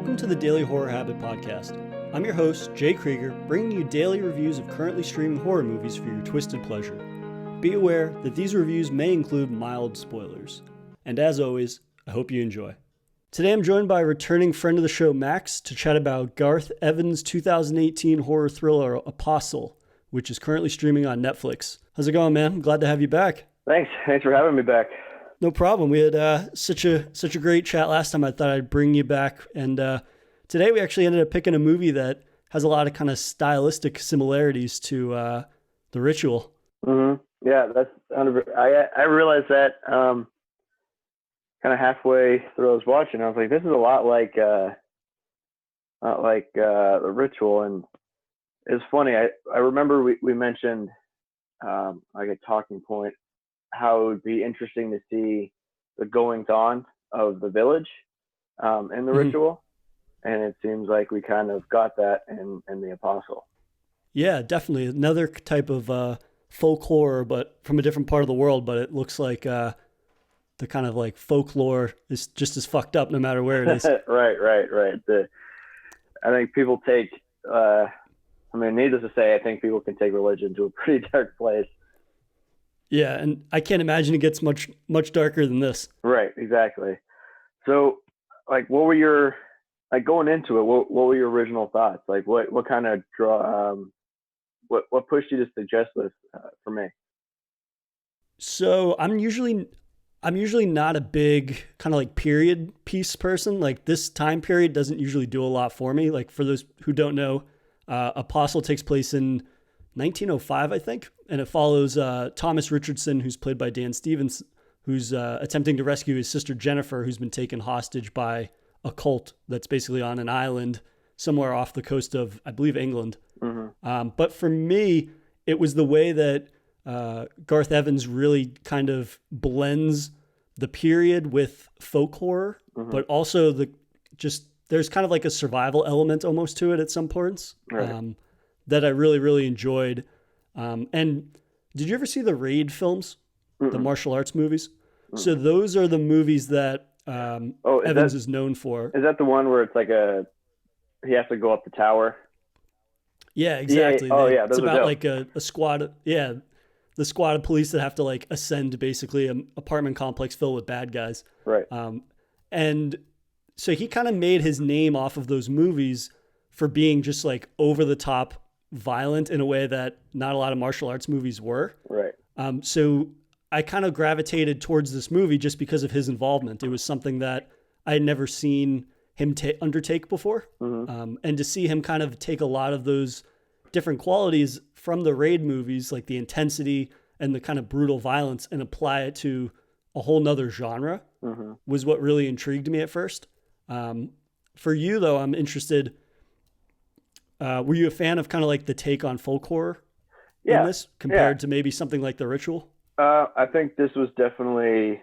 Welcome to the Daily Horror Habit Podcast. I'm your host, Jay Krieger, bringing you daily reviews of currently streaming horror movies for your twisted pleasure. Be aware that these reviews may include mild spoilers. And as always, I hope you enjoy. Today I'm joined by a returning friend of the show, Max, to chat about Garth Evans' 2018 horror thriller Apostle, which is currently streaming on Netflix. How's it going, man? I'm glad to have you back. Thanks for having me back. No problem. We had such a great chat last time. I thought I'd bring you back. And today we actually ended up picking a movie that has a lot of kind of stylistic similarities to The Ritual. Mm-hmm. Yeah, that's 100%. I realized that kind of halfway through I was watching. I was like, this is a lot like The Ritual. And it's funny. I remember we mentioned like a talking point, how it would be interesting to see the goings on of the village in The Ritual. And it seems like we kind of got that in The Apostle. Yeah, definitely. Another type of folklore, but from a different part of the world. But it looks like the kind of like folklore is just as fucked up no matter where it is. Right. I think people take, needless to say, I think people can take religion to a pretty dark place. Yeah, and I can't imagine it gets much darker than this. Right, exactly. So, like, what were your, like, going into it, what were your original thoughts? Like, what kind of what pushed you to suggest this for me? So I'm usually not a big kind of like period piece person. Like, this time period doesn't usually do a lot for me. Like, for those who don't know, Apostle takes place in 1905, I think, and it follows Thomas Richardson, who's played by Dan Stevens, who's attempting to rescue his sister Jennifer, who's been taken hostage by a cult that's basically on an island somewhere off the coast of, I believe, England. Mm-hmm. But for me, it was the way that Garth Evans really kind of blends the period with folk horror, but also there's kind of like a survival element almost to it at some points. Right. That I really, really enjoyed. And did you ever see the Raid films, the martial arts movies? So those are the movies that Evans is known for. Is that the one where it's like he has to go up the tower? Yeah, exactly. Yeah. It's about like a squad. Yeah, the squad of police that have to like ascend basically an apartment complex filled with bad guys. Right. And so he kind of made his name off of those movies for being just like over the top violent in a way that not a lot of martial arts movies were. Right. So I kind of gravitated towards this movie just because of his involvement. It was something that I had never seen him undertake before. And to see him kind of take a lot of those different qualities from the Raid movies, like the intensity and the kind of brutal violence, and apply it to a whole nother genre was what really intrigued me at first. For you though, I'm interested, were you a fan of kind of like the take on folk horror in this compared to maybe something like The Ritual? I think this was definitely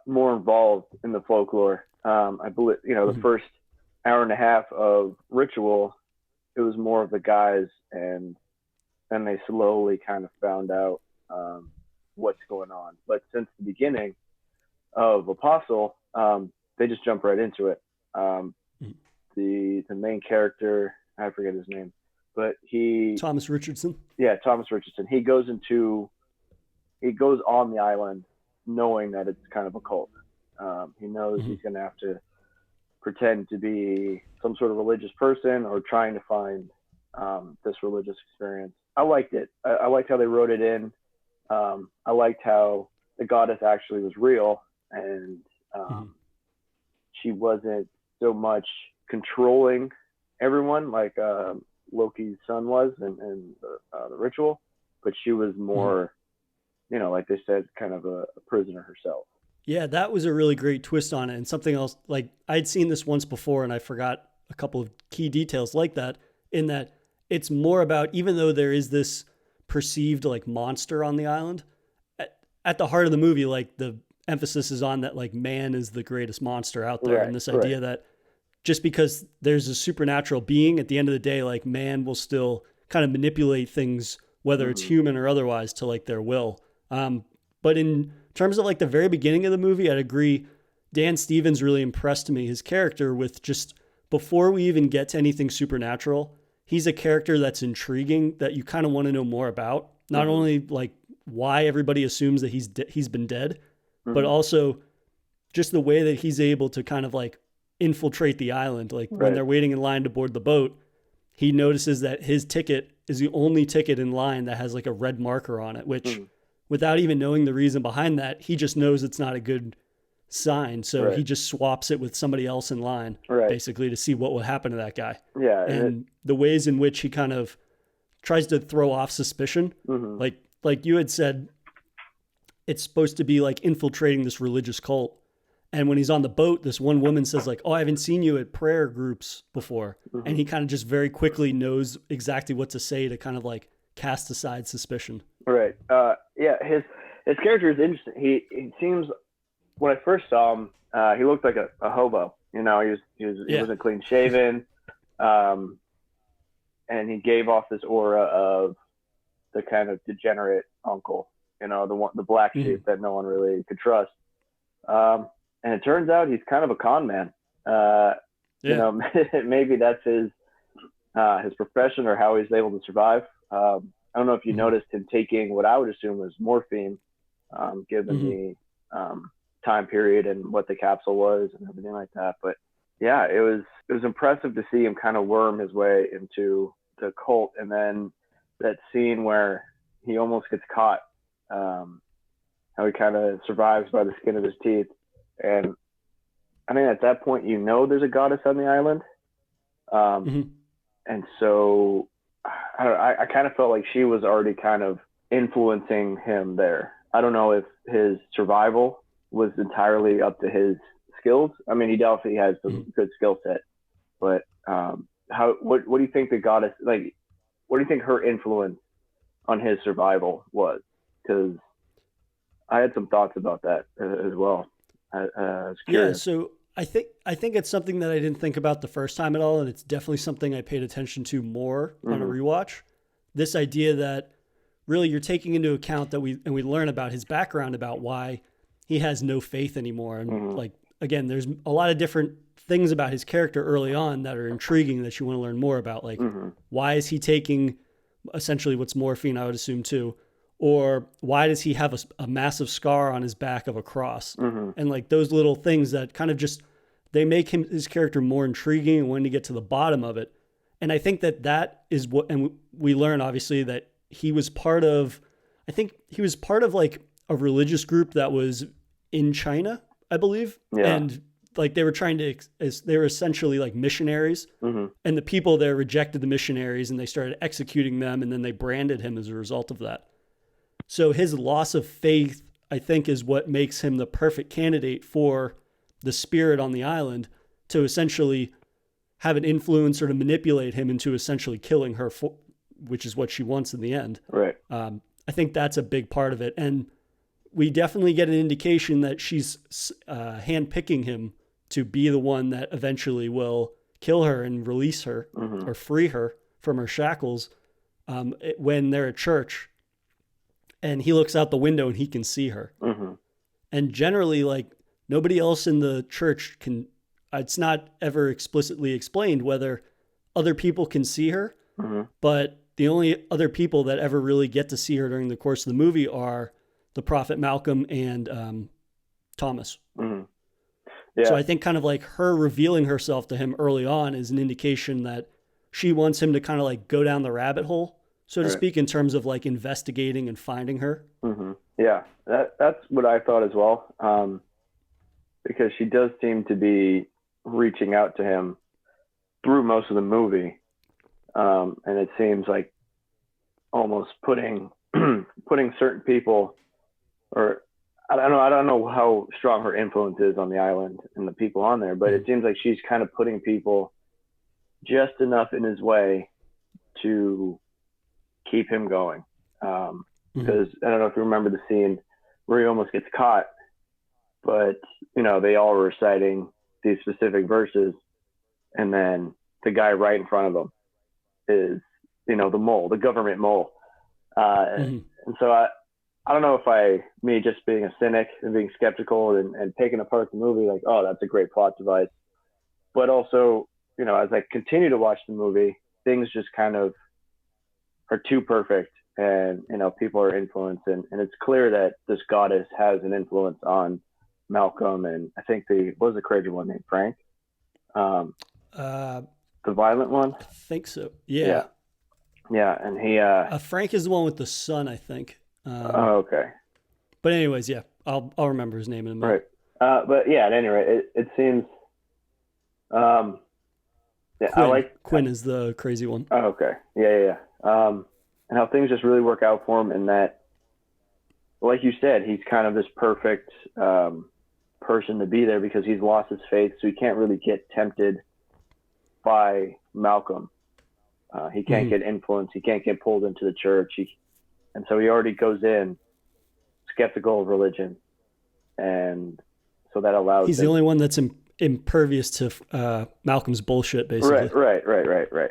more involved in the folklore. I believe, the first hour and a half of Ritual, it was more of the guys, and then they slowly kind of found out what's going on. But since the beginning of Apostle, they just jump right into it. The main character, I forget his name, but Thomas Richardson. Yeah, Thomas Richardson. He goes on the island knowing that it's kind of a cult. He knows he's going to have to pretend to be some sort of religious person or trying to find this religious experience. I liked it. I liked how they wrote it in. I liked how the goddess actually was real, and she wasn't so much controlling everyone like Loki's son was in the Ritual, but she was more, like they said, kind of a prisoner herself. Yeah, that was a really great twist on it. And something else, like I'd seen this once before and I forgot a couple of key details like that, in that it's more about, even though there is this perceived like monster on the island, at the heart of the movie, like the emphasis is on that like man is the greatest monster out there. Right, and this idea that just because there's a supernatural being, at the end of the day, like man will still kind of manipulate things, whether it's human or otherwise, to like their will. But in terms of like the very beginning of the movie, I'd agree Dan Stevens really impressed me, his character, with just before we even get to anything supernatural, he's a character that's intriguing that you kind of want to know more about. Not only like why everybody assumes that he's been dead, but also just the way that he's able to kind of like infiltrate the island. Like when they're waiting in line to board the boat, he notices that his ticket is the only ticket in line that has like a red marker on it, which without even knowing the reason behind that, he just knows it's not a good sign. So he just swaps it with somebody else in line, basically, to see what will happen to that guy. Yeah. And the ways in which he kind of tries to throw off suspicion, like you had said, it's supposed to be like infiltrating this religious cult. And when he's on the boat, this one woman says like, "Oh, I haven't seen you at prayer groups before." And he kind of just very quickly knows exactly what to say to kind of like cast aside suspicion. Right. Yeah. His character is interesting. He seems, when I first saw him, he looked like a hobo. You know, he wasn't clean shaven, and he gave off this aura of the kind of degenerate uncle. You know, the black sheep that no one really could trust. And it turns out he's kind of a con man. You know, maybe that's his profession or how he's able to survive. I don't know if you noticed him taking what I would assume was morphine, given the time period and what the capsule was and everything like that. But yeah, it was impressive to see him kind of worm his way into the cult, and then that scene where he almost gets caught, how he kind of survives by the skin of his teeth. And I mean, at that point, you know, there's a goddess on the island. And so I kind of felt like she was already kind of influencing him there. I don't know if his survival was entirely up to his skills. I mean, he definitely has some good skill set, but what do you think the goddess, like, what do you think her influence on his survival was? Because I had some thoughts about that as well. Yeah, so I think it's something that I didn't think about the first time at all, and it's definitely something I paid attention to more on a rewatch. This idea that really you're taking into account that we learn about his background, about why he has no faith anymore, and like again, there's a lot of different things about his character early on that are intriguing that you want to learn more about. Like why is he taking essentially what's morphine, I would assume too. Or why does he have a massive scar on his back of a cross? And like those little things that kind of just, they make his character more intriguing and wanting to get to the bottom of it. And I think that is what, and we learn obviously that he was part of, I think he was part of like a religious group that was in China, I believe. Yeah. And like they were they were essentially like missionaries, and the people there rejected the missionaries and they started executing them, and then they branded him as a result of that. So his loss of faith, I think, is what makes him the perfect candidate for the spirit on the island to essentially have an influence or to manipulate him into essentially killing her, which is what she wants in the end. Right. I think that's a big part of it. And we definitely get an indication that she's handpicking him to be the one that eventually will kill her and release her or free her from her shackles when they're at church. And he looks out the window and he can see her. And generally, like, nobody else in the church can, it's not ever explicitly explained whether other people can see her, but the only other people that ever really get to see her during the course of the movie are the prophet Malcolm and Thomas. Yeah. So I think kind of like her revealing herself to him early on is an indication that she wants him to kind of like go down the rabbit hole, so to speak, in terms of like investigating and finding her. Yeah, that's what I thought as well. Because she does seem to be reaching out to him through most of the movie. And it seems like almost putting certain people, or I don't know how strong her influence is on the island and the people on there, but it seems like she's kind of putting people just enough in his way to keep him going. Because I don't know if you remember the scene where he almost gets caught, but you know, they all were reciting these specific verses, and then the guy right in front of them is, you know, the mole, the government mole. And so I don't know if me just being a cynic and being skeptical and taking apart the movie, like, oh, that's a great plot device. But also, as I continue to watch the movie, things just kind of are too perfect, and people are influenced, and it's clear that this goddess has an influence on Malcolm, and I think what was the crazy one named Frank, Uh, the violent one. I think so. Yeah, Yeah. yeah, and he. Frank is the one with the son, I think. Oh, okay. But anyways, yeah, I'll remember his name in a minute. Right. But yeah, at any rate, it seems. Yeah, Quinn is the crazy one. Oh, okay. Yeah. And how things just really work out for him, and that, like you said, he's kind of this perfect person to be there because he's lost his faith, so he can't really get tempted by Malcolm. He can't get influenced. He can't get pulled into the church. And so he already goes in skeptical of religion, and so that allows. He's the only one that's impervious to Malcolm's bullshit, basically. Right.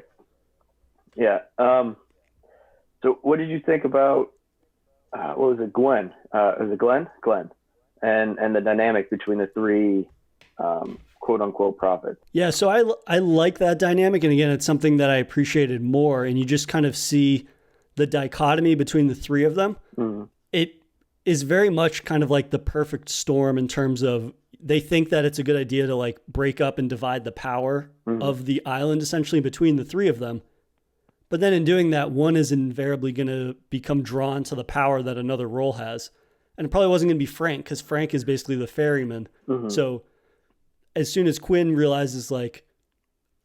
Yeah. So what did you think about what was it, Gwen? Was it Glenn? Glenn, and the dynamic between the three quote unquote prophets? Yeah. So I like that dynamic, and again, it's something that I appreciated more. And you just kind of see the dichotomy between the three of them. Mm-hmm. It is very much kind of like the perfect storm in terms of they think that it's a good idea to like break up and divide the power of the island essentially between the three of them. But then in doing that, one is invariably going to become drawn to the power that another role has. And it probably wasn't going to be Frank, because Frank is basically the ferryman. Mm-hmm. So as soon as Quinn realizes like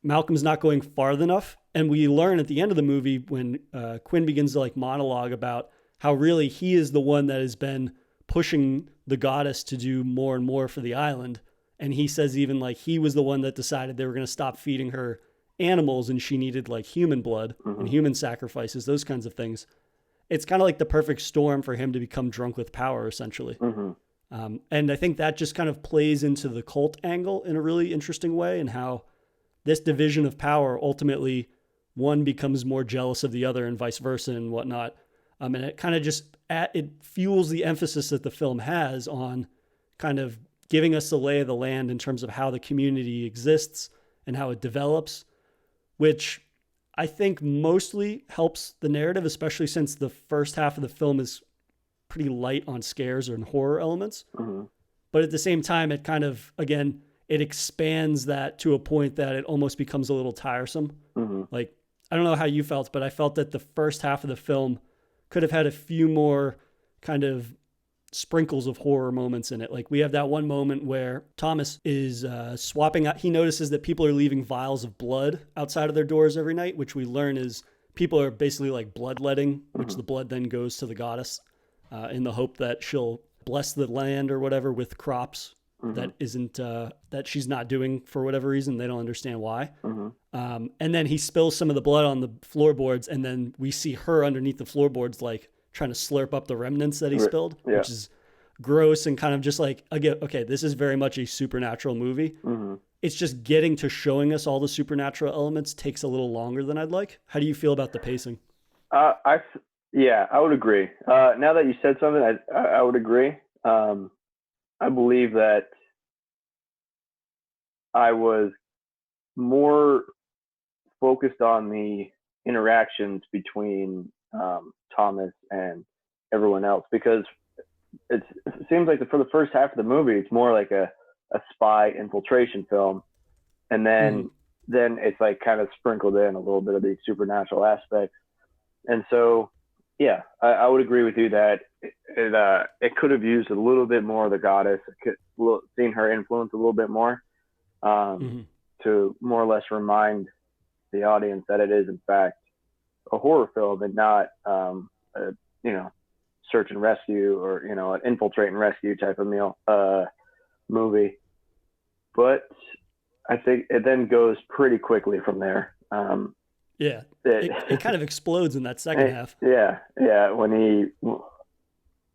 Malcolm's not going far enough, and we learn at the end of the movie when Quinn begins to like monologue about how really he is the one that has been pushing the goddess to do more and more for the island. And he says even like he was the one that decided they were going to stop feeding her animals and she needed like human blood and human sacrifices, those kinds of things. It's kind of like the perfect storm for him to become drunk with power, essentially. And I think that just kind of plays into the cult angle in a really interesting way, and how this division of power, ultimately one becomes more jealous of the other and vice versa and whatnot. And it kind of just, it fuels the emphasis that the film has on kind of giving us the lay of the land in terms of how the community exists and how it develops, which I think mostly helps the narrative, especially since the first half of the film is pretty light on scares and horror elements. But at the same time, it kind of, again, it expands that to a point that it almost becomes a little tiresome. Like, I don't know how you felt, but I felt that the first half of the film could have had a few more kind of sprinkles of horror moments in it. Like we have that one moment where Thomas is swapping out. He notices that people are leaving vials of blood outside of their doors every night, which we learn is people are basically like bloodletting, which the blood then goes to the goddess in the hope that she'll bless the land or whatever with crops that isn't, that she's not doing for whatever reason. They don't understand why. And then he spills some of the blood on the floorboards, and then we see her underneath the floorboards, like trying to slurp up the remnants that he spilled, which is gross and kind of just like, again, okay, this is very much a supernatural movie. It's just getting to showing us all the supernatural elements takes a little longer than I'd like. How do you feel about the pacing? I would agree. Now that you said something, I would agree. I believe that I was more focused on the interactions between Thomas and everyone else, because it seems like for the first half of the movie, it's more like a spy infiltration film, and then it's like kind of sprinkled in a little bit of the supernatural aspects. And so, yeah, I would agree with you that it could have used a little bit more of the goddess, seen her influence a little bit more, to more or less remind the audience that it is in fact a horror film and not search and rescue or an infiltrate and rescue type of movie. But I think it then goes pretty quickly from there. It kind of explodes in that second half.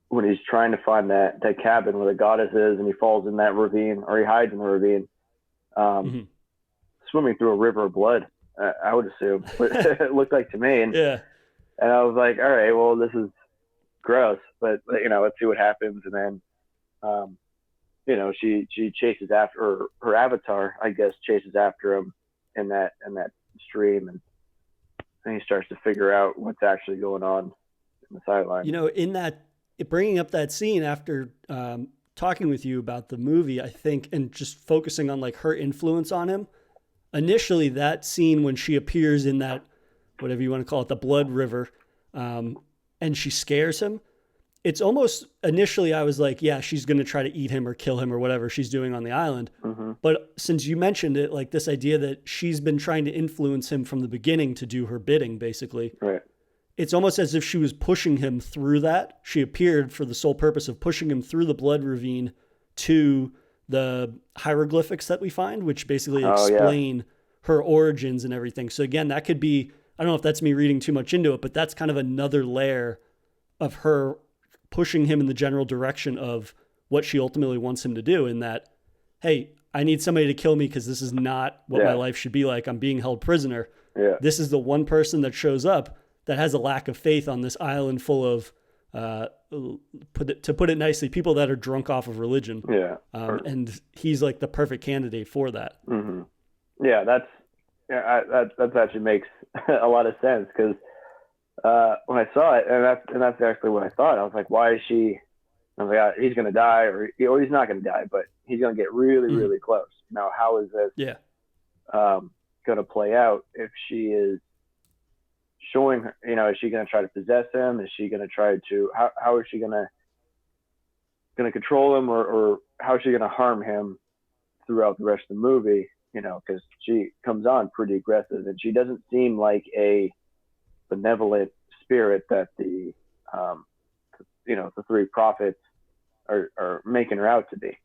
When he's trying to find that cabin where the goddess is, and he falls in that ravine, or he hides in the ravine, swimming through a river of blood, I would assume. It looked like to me. And I was like, all right, well, this is gross, but let's see what happens. And then, she chases after, or her avatar, I guess, chases after him in that stream, and he starts to figure out what's actually going on in the sideline. In that, bringing up that scene after talking with you about the movie, I think, and just focusing on like her influence on him. Initially, that scene when she appears in that, whatever you want to call it, the blood river, and she scares him. It's almost, initially I was like, yeah, she's going to try to eat him or kill him or whatever she's doing on the island. Mm-hmm. But since you mentioned it, like this idea that she's been trying to influence him from the beginning to do her bidding, basically. Right. It's almost as if she was pushing him through that. She appeared for the sole purpose of pushing him through the blood ravine to the hieroglyphics that we find, which basically explain her origins and everything. So again, that could be, I don't know if that's me reading too much into it, but that's kind of another layer of her pushing him in the general direction of what she ultimately wants him to do, in that, hey, I need somebody to kill me because this is not what my life should be like. I'm being held prisoner. Yeah. This is the one person that shows up that has a lack of faith on this island full of, to put it nicely, people that are drunk off of religion. Yeah. And he's like the perfect candidate for that. Mm-hmm. Yeah, that actually makes a lot of sense, because when I saw it, and that's actually what I thought. I was like, why is she? I was like, he's going to die, or he's not going to die, but he's going to get really, really close. Now, how is this going to play out if she is showing her? Is she going to try to possess him? Is she going to try to? How is she going to control him, or how is she going to harm him throughout the rest of the movie? Because she comes on pretty aggressive, and she doesn't seem like a benevolent spirit that the three prophets are making her out to be.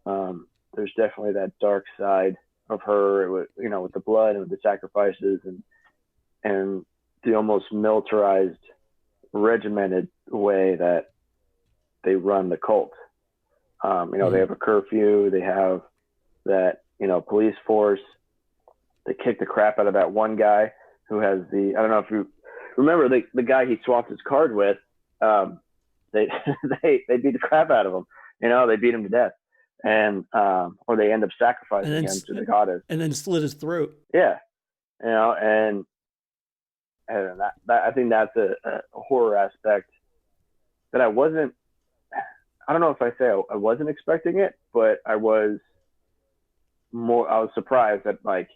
There's definitely that dark side of her, with the blood and with the sacrifices, and the almost militarized, regimented way that they run the cult. They have a curfew, they have that police force. They kick the crap out of that one guy who has I don't know if you remember the guy he swapped his card with. They beat the crap out of him. They beat him to death, and or they end up sacrificing him to the goddess, and then slit his throat. Yeah, and that I think that's a horror aspect that I wasn't. I don't know if I say I wasn't expecting it, but I was surprised at like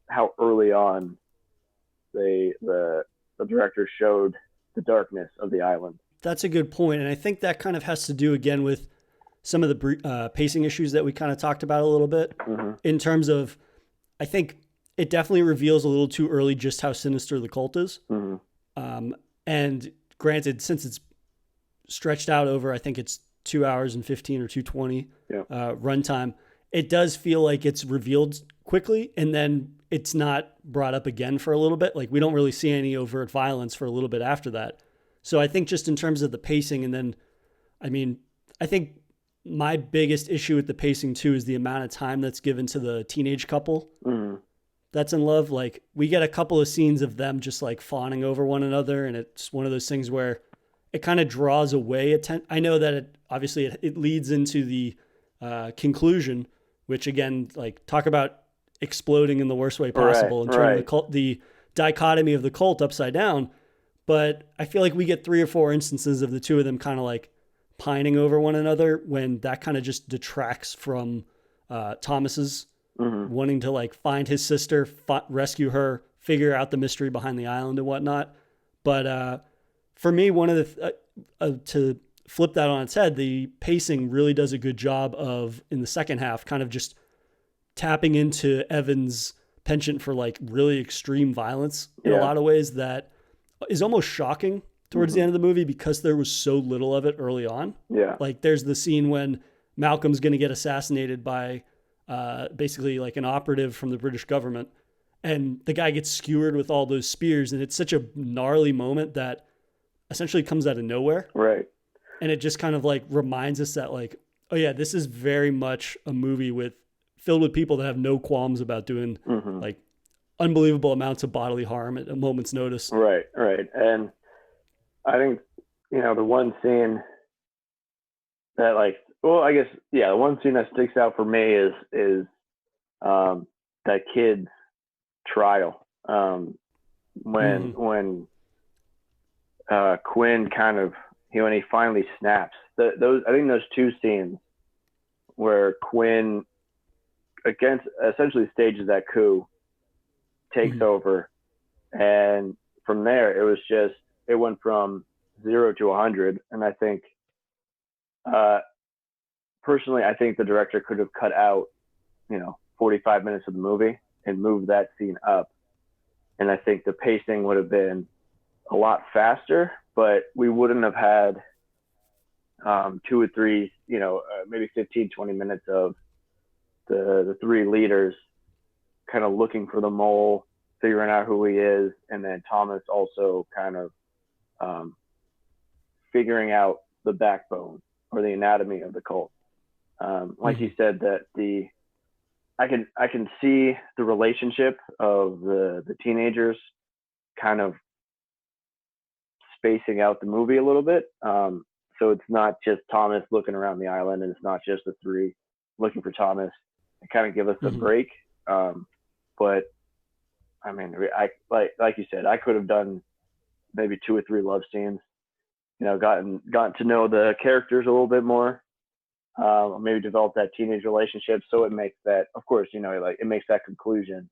how early on the director showed the darkness of the island. That's a good point. And I think that kind of has to do again with some of the pacing issues that we kind of talked about a little bit, in terms of, I think it definitely reveals a little too early just how sinister the cult is. And granted, since it's stretched out over, I think it's 2 hours and 15 or 2:20 runtime, it does feel like it's revealed quickly, and then it's not brought up again for a little bit. Like, we don't really see any overt violence for a little bit after that. So I think just in terms of the pacing, and then, I mean, I think my biggest issue with the pacing too is the amount of time that's given to the teenage couple that's in love. Like, we get a couple of scenes of them just like fawning over one another, and it's one of those things where it kind of draws away attention. I know that it leads into the conclusion, which again, like, talk about exploding in the worst way possible and turning the dichotomy of the cult upside down. But I feel like we get 3 or 4 instances of the two of them kind of like pining over one another, when that kind of just detracts from Thomas's wanting to like find his sister, rescue her, figure out the mystery behind the island and whatnot. But for me, one of the to flip that on its head, the pacing really does a good job of, in the second half, kind of just tapping into Evan's penchant for like really extreme violence in a lot of ways that is almost shocking towards the end of the movie, because there was so little of it early on. Yeah. Like, there's the scene when Malcolm's going to get assassinated by basically like an operative from the British government, and the guy gets skewered with all those spears, and it's such a gnarly moment that essentially comes out of nowhere. Right. And it just kind of like reminds us that, like, oh yeah, this is very much a movie filled with people that have no qualms about doing like unbelievable amounts of bodily harm at a moment's notice. Right. And I think the one scene that I guess, yeah, the one scene that sticks out for me is that kid's trial. When Quinn kind of, when he finally snaps, I think those two scenes where Quinn against essentially stages that coup, takes over, and from there it went from 0 to 100. And I think, personally, I think the director could have cut out 45 minutes of the movie and moved that scene up, and I think the pacing would have been a lot faster, but we wouldn't have had 2 or 3, maybe 15, 20 minutes of the three leaders kind of looking for the mole, figuring out who he is, and then Thomas also kind of figuring out the backbone or the anatomy of the cult. Like you said, that I can see the relationship of the teenagers kind of spacing out the movie a little bit. So it's not just Thomas looking around the island, and it's not just the three looking for Thomas. It kind of give us a break. But I mean, like you said, I could have done maybe 2 or 3 love scenes, gotten to know the characters a little bit more, maybe develop that teenage relationship. So it makes that, of course, it makes that conclusion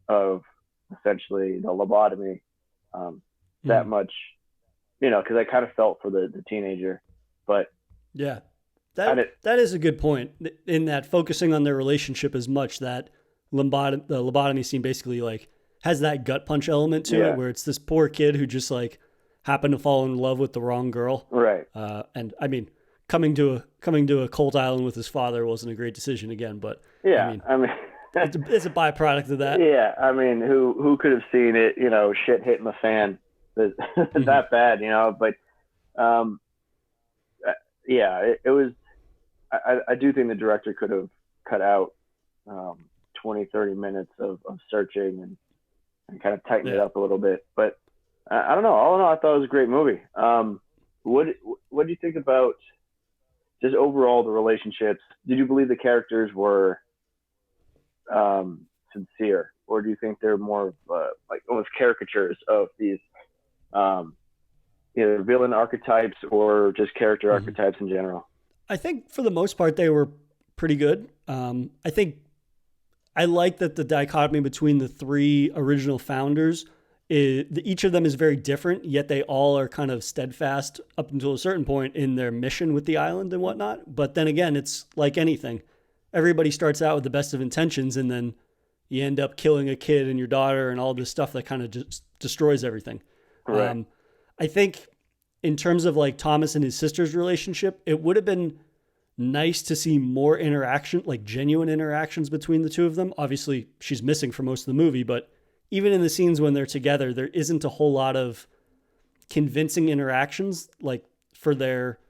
of essentially the lobotomy that much, because I kind of felt for the teenager. But yeah, that is a good point, in that focusing on their relationship as much, that the lobotomy scene basically has that gut punch element to it, where it's this poor kid who just happened to fall in love with the wrong girl. Right. And I mean, coming to a cult island with his father wasn't a great decision again, but yeah, I mean it's a byproduct of that. Yeah. I mean, who could have seen it, shit hitting the fan that bad, but, yeah, it was, I do think the director could have cut out 20, 30 minutes of searching and kind of tighten it up a little bit. But I don't know. All in all, I thought it was a great movie. What do you think about just overall the relationships? Did you believe the characters were sincere, or do you think they're more of almost caricatures of these either villain archetypes or just character archetypes in general? I think for the most part they were pretty good. I think I like that the dichotomy between the 3 original founders each of them is very different, yet they all are kind of steadfast up until a certain point in their mission with the island and whatnot. But then again, it's like anything. Everybody starts out with the best of intentions, and then you end up killing a kid and your daughter and all this stuff that kind of just destroys everything. Right. I think in terms of Thomas and his sister's relationship, it would have been nice to see more interaction, genuine interactions between the two of them. Obviously, she's missing for most of the movie, but even in the scenes when they're together, there isn't a whole lot of convincing interactions for their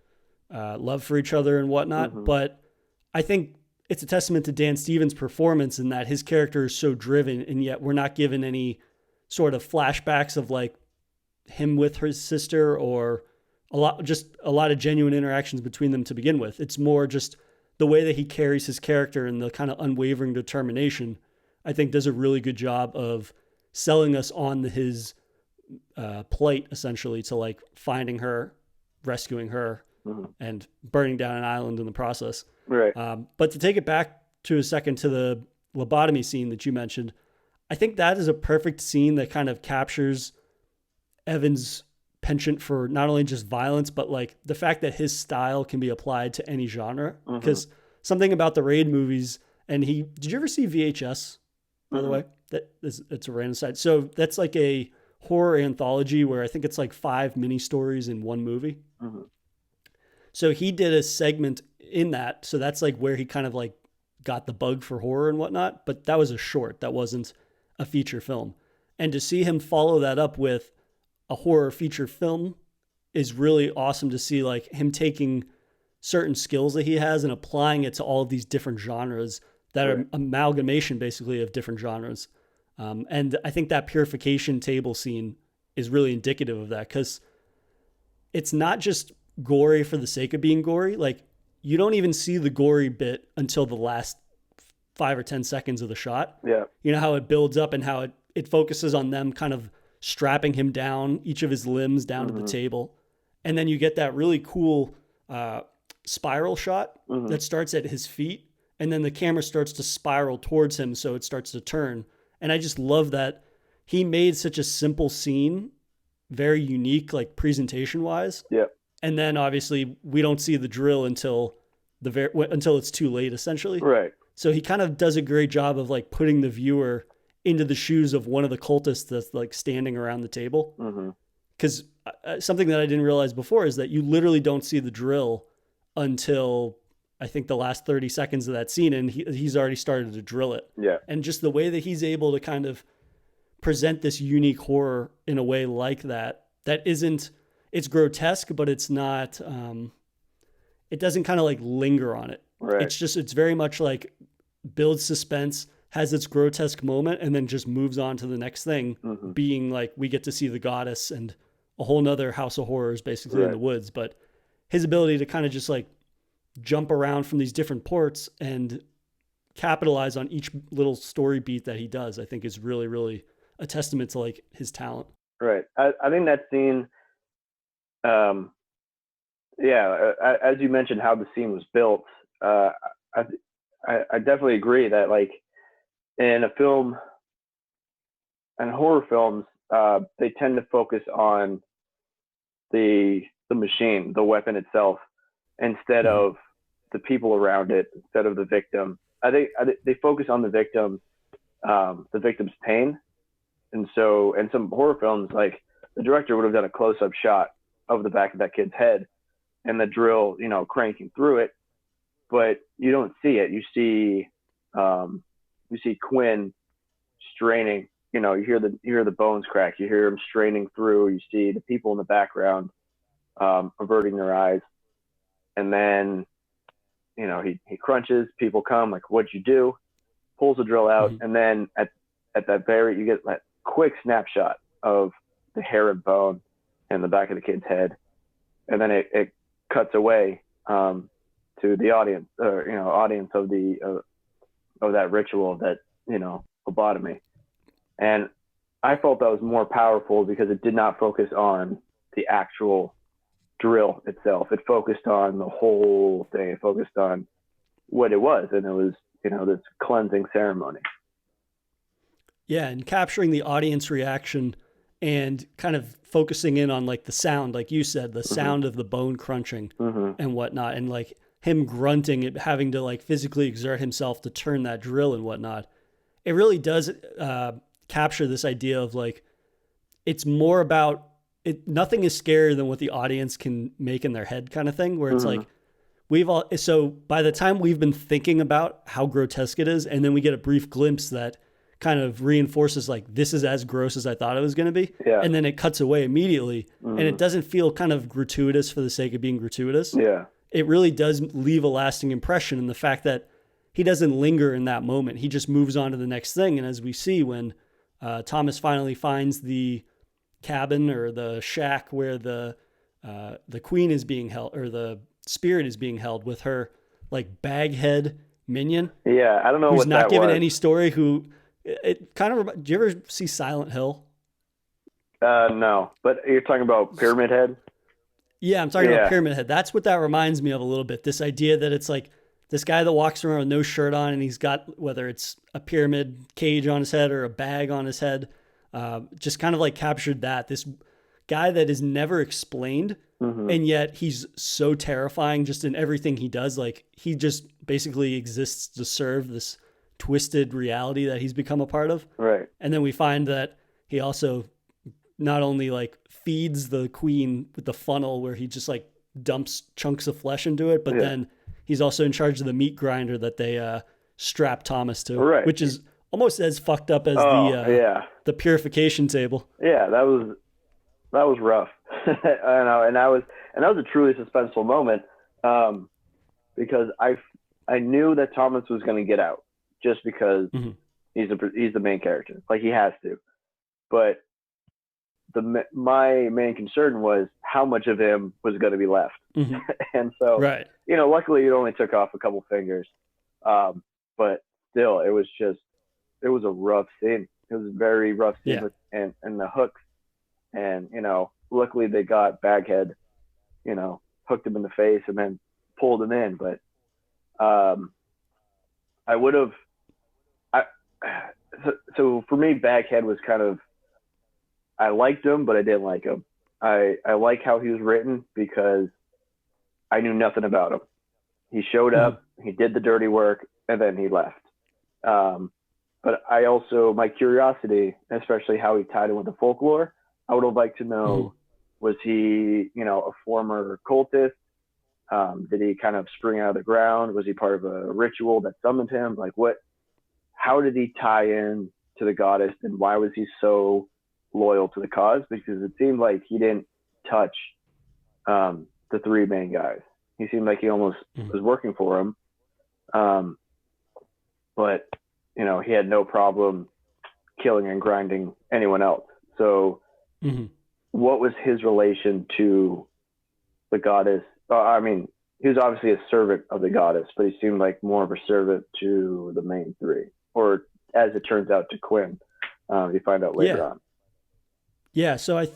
love for each other and whatnot. But I think it's a testament to Dan Stevens' performance in that his character is so driven, and yet we're not given any sort of flashbacks of him with his sister, or a lot of genuine interactions between them to begin with. It's more just the way that he carries his character and the kind of unwavering determination, I think, does a really good job of selling us on his plight, essentially, to finding her, rescuing her, and burning down an island in the process. Right. But to take it back to a second to the lobotomy scene that you mentioned, I think that is a perfect scene that kind of captures Evan's penchant for not only just violence, but the fact that his style can be applied to any genre. Because something about the Raid movies, and did you ever see VHS, by the way? It's a random side. So that's a horror anthology where I think it's 5 mini stories in one movie. So he did a segment in that. So that's where he kind of got the bug for horror and whatnot. But that was a short. That wasn't a feature film. And to see him follow that up with a horror feature film is really awesome to see, him taking certain skills that he has and applying it to all of these different genres that are amalgamation basically of different genres. And I think that purification table scene is really indicative of that, because it's not just gory for the sake of being gory. Like, you don't even see the gory bit until the last 5 or 10 seconds of the shot. Yeah. You know how it builds up and how it focuses on them kind of strapping him down, each of his limbs down to the table. And then you get that really cool spiral shot that starts at his feet. And then the camera starts to spiral towards him, so it starts to turn. And I just love that he made such a simple scene, very unique, like presentation wise. Yeah. And then obviously we don't see the drill until until it's too late, essentially. Right. So he kind of does a great job of like putting the viewer into the shoes of one of the cultists that's like standing around the table. Because something that I didn't realize before is that you literally don't see the drill until I think the last 30 seconds of that scene, and he's already started to drill it. Yeah. And just the way that he's able to kind of present this unique horror in a way like that isn't, it's grotesque, but it's not, it doesn't kind of like linger on it. Right. It's very much like builds suspense, has its grotesque moment, and then just moves on to the next thing, being like, we get to see the goddess and a whole nother house of horrors basically in the woods. But his ability to kind of just like jump around from these different ports and capitalize on each little story beat that he does, I think is really, really a testament to like his talent. Right. I think that scene, as you mentioned how the scene was built, I definitely agree that like in a film and horror films, they tend to focus on the machine, the weapon itself, instead of the people around it, instead of the victim. I think they focus on the victim's pain. And so in some horror films, like the director would have done a close-up shot of the back of that kid's head and the drill, cranking through it, but you don't see it. You see Quinn straining, you hear the bones crack, you hear him straining through, you see the people in the background averting their eyes. And then, he crunches, people come, like, what'd you do? Pulls the drill out. And then at that you get that quick snapshot of the hair and bone in the back of the kid's head. And then it cuts away to the audience, audience of that ritual, that, lobotomy. And I felt that was more powerful because it did not focus on the actual drill itself. It focused on the whole thing. It focused on what it was, and it was, this cleansing ceremony. Yeah, and capturing the audience reaction and kind of focusing in on like the sound, like you said, the sound of the bone crunching and whatnot, and like him grunting, it having to like physically exert himself to turn that drill and whatnot. It really does capture this idea of like, it's more about it. Nothing is scarier than what the audience can make in their head, kind of thing, where it's like, so by the time we've been thinking about how grotesque it is, and then we get a brief glimpse that kind of reinforces like, this is as gross as I thought it was going to be. Yeah. And then it cuts away immediately and it doesn't feel kind of gratuitous for the sake of being gratuitous. Yeah. It really does leave a lasting impression in the fact that he doesn't linger in that moment. He just moves on to the next thing. And as we see when Thomas finally finds the cabin or the shack where the queen is being held, or the spirit is being held with her like baghead minion. Yeah. I don't know who's what not that given was. any story, who it kind of, do you ever see Silent Hill? No, but you're talking about Pyramid Head? Yeah, I'm talking about Pyramid Head. That's what that reminds me of a little bit. This idea that it's like this guy that walks around with no shirt on, and he's got, whether it's a pyramid cage on his head or a bag on his head, just kind of like captured that. This guy that is never explained, and yet he's so terrifying just in everything he does. Like, he just basically exists to serve this twisted reality that he's become a part of. Right. And then we find that he also not only like feeds the queen with the funnel where he just like dumps chunks of flesh into it, but then he's also in charge of the meat grinder that they strap Thomas to, which is almost as fucked up as the purification table. Yeah, that was rough. I know, and that was a truly suspenseful moment, because I knew that Thomas was going to get out just because he's the main character, like he has to. But my main concern was how much of him was going to be left. Mm-hmm. And so, right. Luckily it only took off a couple fingers. But still, it was a rough scene. It was a very rough scene and the hooks. And, luckily they got Baghead, hooked him in the face and then pulled him in. But so for me, Baghead was kind of, I liked him, but I didn't like him. I like how he was written because I knew nothing about him. He showed up, he did the dirty work, and then he left. But I also, my curiosity, especially how he tied in with the folklore, I would have liked to know, was he, a former cultist? Did he kind of spring out of the ground? Was he part of a ritual that summoned him? Like how did he tie in to the goddess, and why was he so loyal to the cause? Because it seemed like he didn't touch the three main guys. He seemed like he almost was working for him. But, he had no problem killing and grinding anyone else. So what was his relation to the goddess? He was obviously a servant of the goddess, but he seemed like more of a servant to the main three, or as it turns out, to Quinn. You find out later on. Yeah. So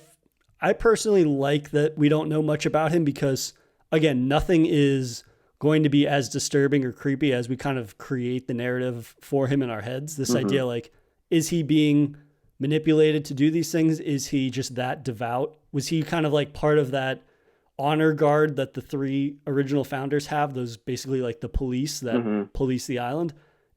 I personally like that we don't know much about him because, again, nothing is going to be as disturbing or creepy as we kind of create the narrative for him in our heads. This idea, like, is he being manipulated to do these things? Is he just that devout? Was he kind of like part of that honor guard that the three original founders have? Those basically like the police that police the island.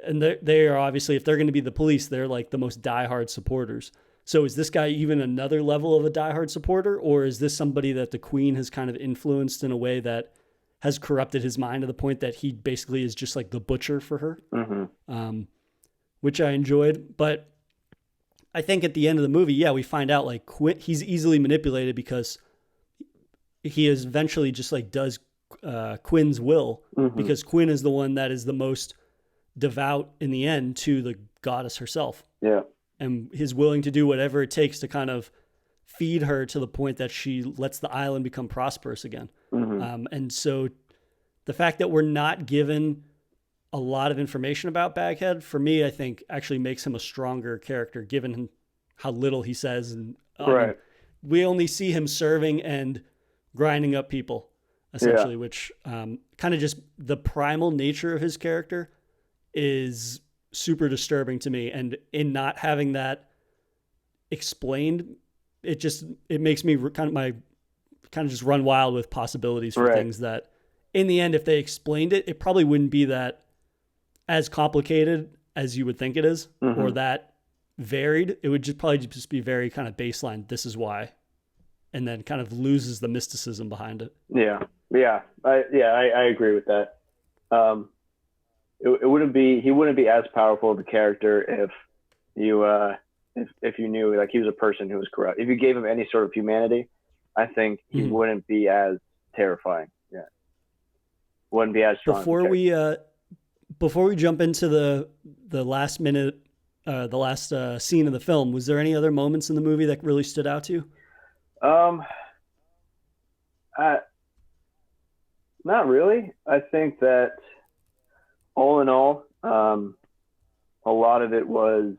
And they are obviously, if they're going to be the police, they're like the most diehard supporters. So is this guy even another level of a diehard supporter, or is this somebody that the queen has kind of influenced in a way that has corrupted his mind to the point that he basically is just like the butcher for her, which I enjoyed. But I think at the end of the movie, we find out like he's easily manipulated because he is eventually just like does Quinn's will, because Quinn is the one that is the most devout in the end to the goddess herself. Yeah. And is willing to do whatever it takes to kind of feed her to the point that she lets the island become prosperous again. And so the fact that we're not given a lot of information about Baghead, for me, I think actually makes him a stronger character, given how little he says. And we only see him serving and grinding up people, essentially, which kind of just the primal nature of his character is super disturbing to me. And in not having that explained, it makes me kind of just run wild with possibilities for things that in the end, if they explained it, it probably wouldn't be that as complicated as you would think it is, or that varied. It would probably just be very kind of baseline. This is why. And then kind of loses the mysticism behind it. Yeah. I agree with that. He wouldn't be as powerful of a character if you knew like he was a person who was corrupt. If you gave him any sort of humanity, I think he wouldn't be as terrifying. Yeah. Wouldn't be as strong. Before we jump into the last minute, the last scene of the film, was there any other moments in the movie that really stood out to you? Not really. I think that all in all, a lot of it was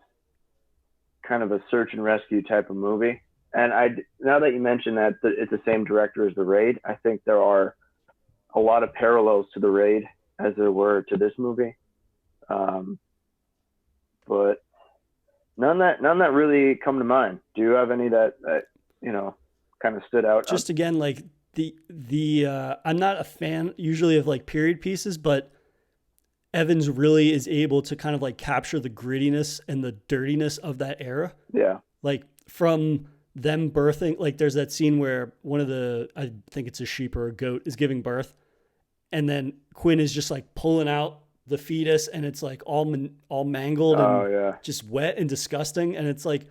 kind of a search and rescue type of movie. And now that you mentioned that it's the same director as The Raid, I think there are a lot of parallels to The Raid as there were to this movie. But none that really come to mind. Do you have any that kind of stood out? Just again, like I'm not a fan usually of like period pieces, but Evans really is able to kind of like capture the grittiness and the dirtiness of that era. Yeah. Like from them birthing, like there's that scene where I think it's a sheep or a goat, is giving birth. And then Quinn is just like pulling out the fetus, and it's like all mangled and just wet and disgusting. And it's like,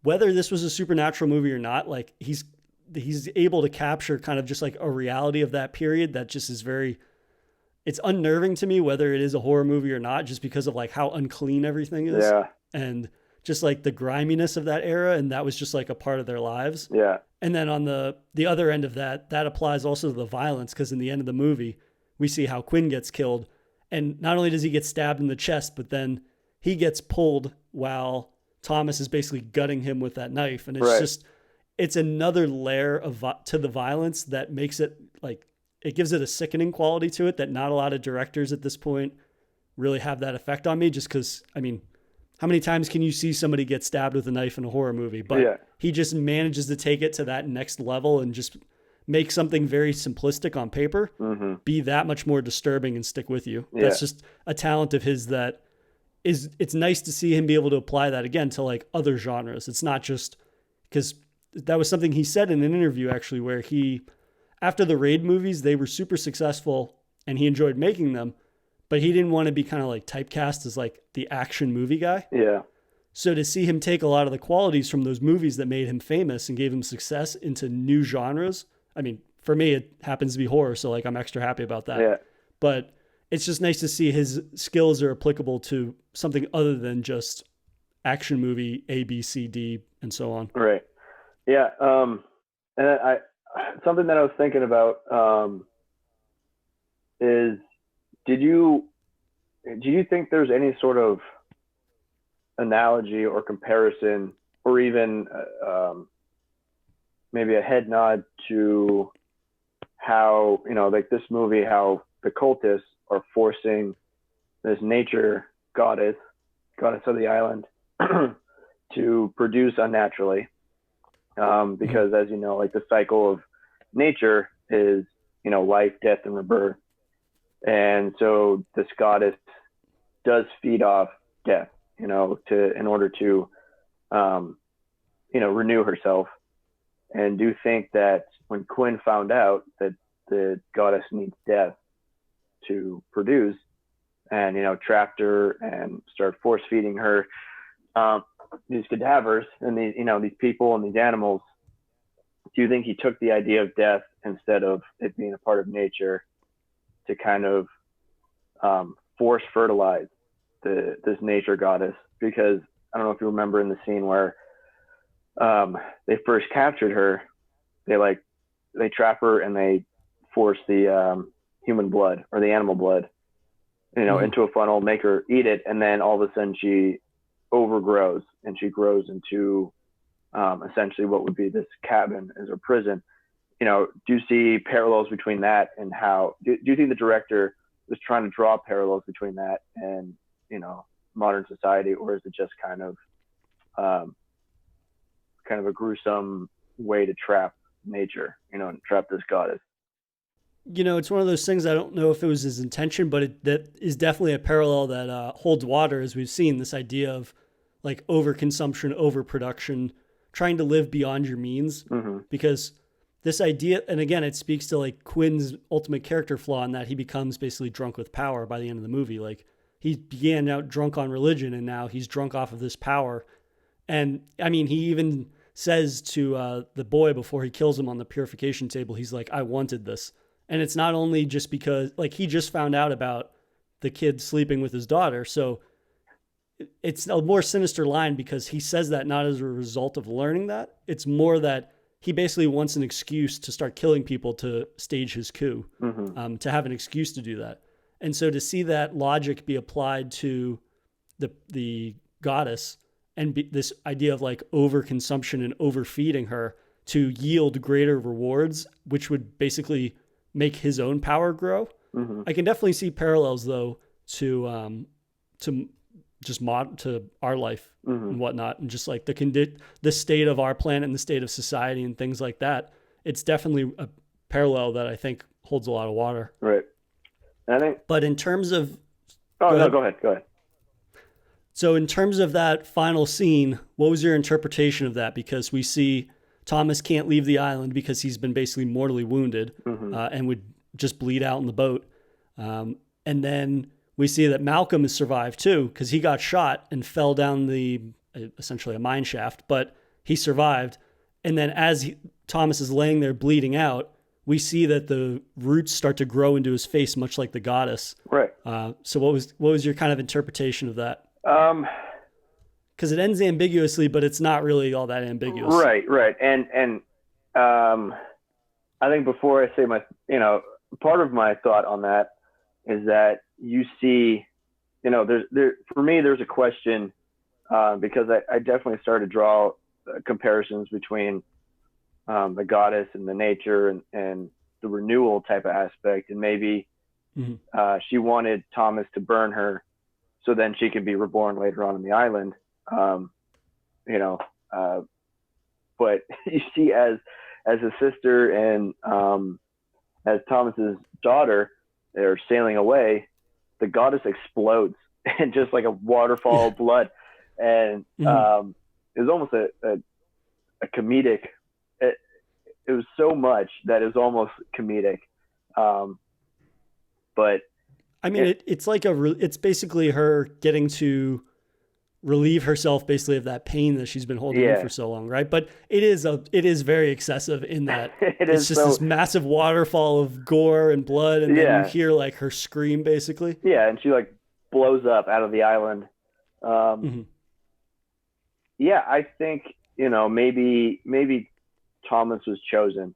whether this was a supernatural movie or not, like he's able to capture kind of just like a reality of that period that just is it's unnerving to me, whether it is a horror movie or not, just because of like how unclean everything is. Yeah. And just like the griminess of that era, and that was just like a part of their lives. Yeah. And then on the other end of that, that applies also to the violence, because in the end of the movie, we see how Quinn gets killed. And not only does he get stabbed in the chest, but then he gets pulled while Thomas is basically gutting him with that knife. And it's just, it's another layer of to the violence that makes it like, it gives it a sickening quality to it that not a lot of directors at this point really have that effect on me, just because, I mean, how many times can you see somebody get stabbed with a knife in a horror movie? But he just manages to take it to that next level and just make something very simplistic on paper be that much more disturbing and stick with you. That's just a talent of his that is, it's nice to see him be able to apply that again to like other genres. It's not just, because that was something he said in an interview actually, where he, after the Raid movies, they were super successful and he enjoyed making them, but he didn't want to be kind of like typecast as like the action movie guy. Yeah. So to see him take a lot of the qualities from those movies that made him famous and gave him success into new genres. I mean, for me, it happens to be horror, so like I'm extra happy about that. Yeah. But it's just nice to see his skills are applicable to something other than just action movie A, B, C, D, and so on. Right. Yeah. And I something that I was thinking about is, do you think there's any sort of analogy or comparison, or even maybe a head nod to how, like this movie, how the cultists are forcing this nature goddess of the island to produce unnaturally, because as you know, like the cycle of nature is, life, death, and rebirth. And so this goddess does feed off death, in order to, renew herself. And do think that when Quinn found out that the goddess needs death to produce, and, trapped her and started force feeding her these cadavers and these people and these animals, do you think he took the idea of death instead of it being a part of nature to kind of force fertilize this nature goddess? Because I don't know if you remember in the scene where they first captured her, they trap her and they force the human blood or the animal blood, into a funnel, make her eat it, and then all of a sudden she overgrows and she grows into essentially what would be this cabin as a prison. Do you see parallels between that and how do you think the director was trying to draw parallels between that and modern society, or is it just kind of a gruesome way to trap nature, and trap this goddess? It's one of those things, I don't know if it was his intention, but that is definitely a parallel that holds water, as we've seen, this idea of like overconsumption, overproduction, trying to live beyond your means. Because this idea, and again, it speaks to like Quinn's ultimate character flaw in that he becomes basically drunk with power by the end of the movie. Like he began out drunk on religion, and now he's drunk off of this power. And I mean, he even says to the boy before he kills him on the purification table, he's like, I wanted this. And it's not only just because like he just found out about the kid sleeping with his daughter. So it's a more sinister line because he says that not as a result of learning that. It's more that he basically wants an excuse to start killing people to stage his coup, to have an excuse to do that. And so to see that logic be applied to the goddess and this idea of like overconsumption and overfeeding her to yield greater rewards, which would basically make his own power grow. I can definitely see parallels though to our life and whatnot, and just like the state of our planet and the state of society and things like that. It's definitely a parallel that I think holds a lot of water. Right. And I think, but in terms of, go ahead. So in terms of that final scene, what was your interpretation of that? Because we see Thomas can't leave the island because he's been basically mortally wounded and would just bleed out in the boat. And then we see that Malcolm has survived too, because he got shot and fell down essentially a mine shaft, but he survived. And then as Thomas is laying there bleeding out, we see that the roots start to grow into his face, much like the goddess. Right. So what was your kind of interpretation of that? because it ends ambiguously, but it's not really all that ambiguous. Right. And I think before I say my, part of my thought on that is that you see, for me, there's a question because I definitely started to draw comparisons between the goddess and the nature and the renewal type of aspect. And maybe she wanted Thomas to burn her so then she could be reborn later on in the island. But you see as a sister and as Thomas's daughter, they're sailing away, the goddess explodes and just like a waterfall of blood. And it was almost a comedic. It was so much that it was almost comedic. But I mean, it's like it's basically her getting to relieve herself basically of that pain that she's been holding in for so long, right? But it is very excessive in that it's just this massive waterfall of gore and blood, and then you hear like her scream basically. Yeah, and she like blows up out of the island. Yeah, I think maybe Thomas was chosen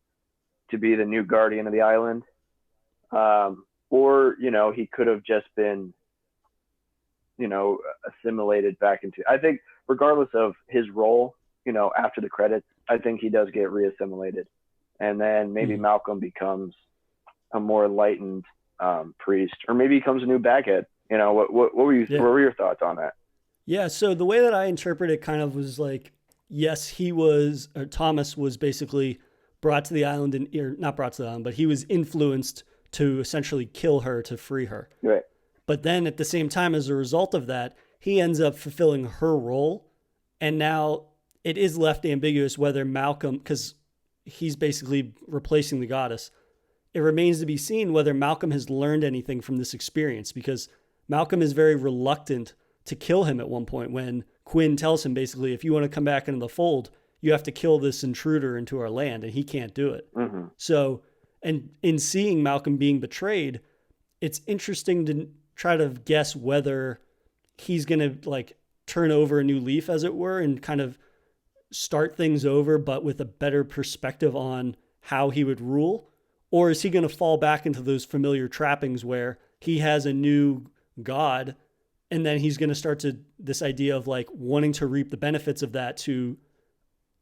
to be the new guardian of the island, or he could have just been assimilated back into. I think regardless of his role, after the credits, I think he does get reassimilated, and then maybe Malcolm becomes a more enlightened priest, or maybe he becomes a new baghead. What were you? What were your thoughts on that? Yeah, so the way that I interpret it kind of was like, yes, Thomas was basically brought to the island, or not brought to the island, but he was influenced to essentially kill her to free her. Right. But then at the same time, as a result of that, he ends up fulfilling her role. And now it is left ambiguous whether Malcolm, because he's basically replacing the goddess, it remains to be seen whether Malcolm has learned anything from this experience, because Malcolm is very reluctant to kill him at one point when Quinn tells him basically, if you want to come back into the fold, you have to kill this intruder into our land, and he can't do it. So, and in seeing Malcolm being betrayed, it's interesting to try to guess whether he's going to like turn over a new leaf, as it were, and kind of start things over, but with a better perspective on how he would rule. Or is he going to fall back into those familiar trappings where he has a new god, and then he's going to start to this idea of like wanting to reap the benefits of that to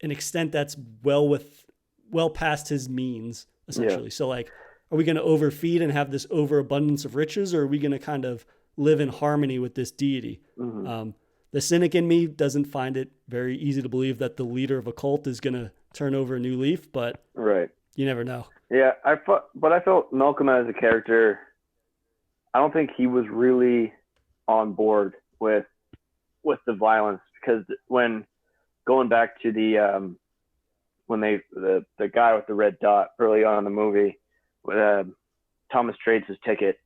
an extent that's well past his means, essentially. Yeah. So like, are we going to overfeed and have this overabundance of riches, or are we going to kind of live in harmony with this deity? The cynic in me doesn't find it very easy to believe that the leader of a cult is going to turn over a new leaf, but you never know. Yeah, I felt Malcolm as a character, I don't think he was really on board with the violence, because when going back to the guy with the red dot early on in the movie, Thomas trades his ticket.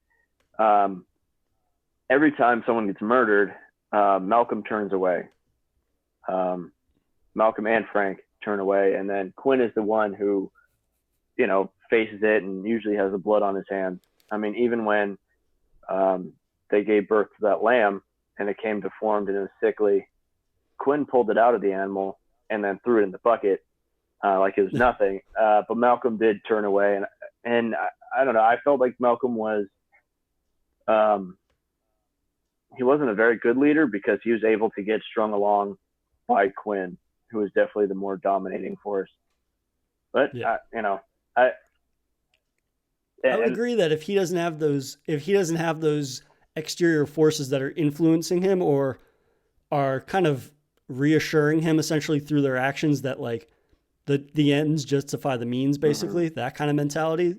Every time someone gets murdered, Malcolm turns away. Malcolm and Frank turn away, and then Quinn is the one who, faces it and usually has the blood on his hands. I mean, even when they gave birth to that lamb and it came deformed and it was sickly, Quinn pulled it out of the animal and then threw it in the bucket like it was nothing. But Malcolm did turn away, and I don't know. I felt like Malcolm was he wasn't a very good leader because he was able to get strung along by Quinn, who was definitely the more dominating force. But I would agree that if he doesn't have those exterior forces that are influencing him or are kind of reassuring him essentially through their actions that like the ends justify the means, basically, that kind of mentality,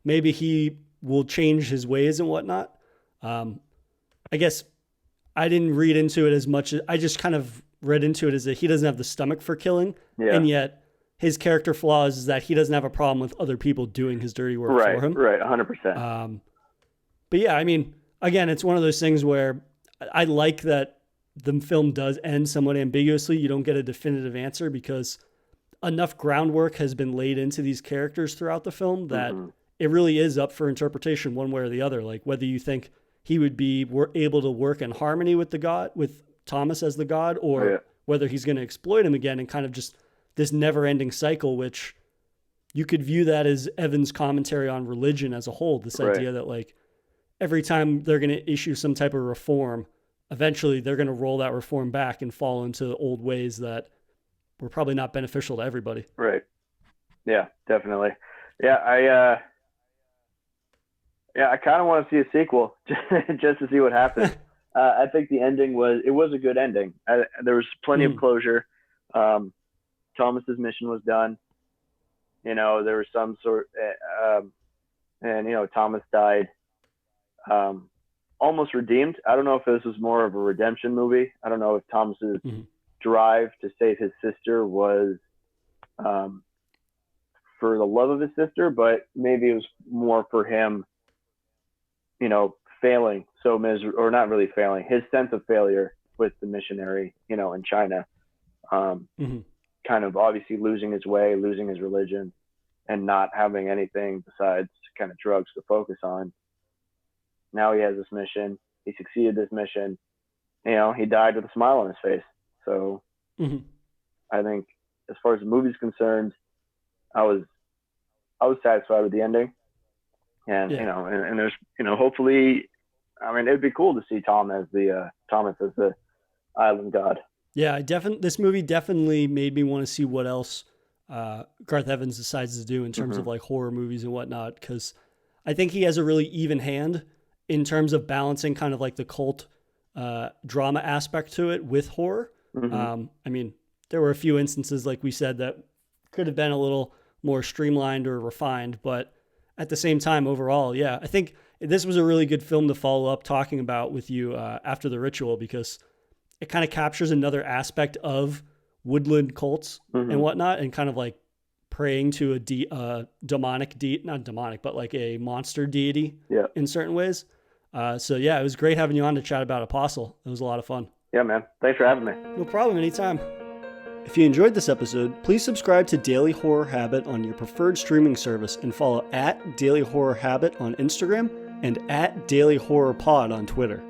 maybe he will change his ways and whatnot. I guess I didn't read into it as much. I just kind of read into it as that he doesn't have the stomach for killing. And yet his character flaw is that he doesn't have a problem with other people doing his dirty work for him. Right. 100%. But yeah, I mean, again, it's one of those things where I like that the film does end somewhat ambiguously. You don't get a definitive answer because enough groundwork has been laid into these characters throughout the film that it really is up for interpretation one way or the other. Like whether you think he would be able to work in harmony with the god, with Thomas as the god, or Yeah. whether he's going to exploit him again and kind of just this never-ending cycle, which you could view that as Evan's commentary on religion as a whole. This Right. idea that like every time they're going to issue some type of reform, eventually they're going to roll that reform back and fall into old ways that were probably not beneficial to everybody. Right. Yeah, definitely. Yeah, I kind of want to see a sequel just to see what happens. I think the ending was a good ending. There was plenty of closure. Thomas's mission was done. You know, there was some sort, and you know, Thomas died, almost redeemed. I don't know if this was more of a redemption movie. I don't know if Thomas's drive to save his sister was for the love of his sister, but maybe it was more for him, you know, failing so or not really failing, his sense of failure with the missionary, you know, in China, kind of obviously losing his way, losing his religion, and not having anything besides kind of drugs to focus on. Now he has this mission. He succeeded this mission. You know, he died with a smile on his face. So I think as far as the movie's concerned, I was satisfied with the ending. And, you know, and there's, you know, hopefully, I mean, it'd be cool to see Thomas as the island god. Yeah, this movie definitely made me want to see what else Garth Evans decides to do in terms of like horror movies and whatnot, because I think he has a really even hand in terms of balancing kind of like the cult drama aspect to it with horror. I mean, there were a few instances, like we said, that could have been a little more streamlined or refined, but at the same time, overall, yeah, I think this was a really good film to follow up talking about with you after The Ritual, because it kind of captures another aspect of woodland cults and whatnot, and kind of like praying to a demonic not demonic, but like a monster deity in certain ways. So yeah, it was great having you on to chat about Apostle. It was a lot of fun. Yeah, man. Thanks for having me. No problem. Anytime. If you enjoyed this episode, please subscribe to Daily Horror Habit on your preferred streaming service and follow @Daily Horror Habit on Instagram and @Daily Horror Pod on Twitter.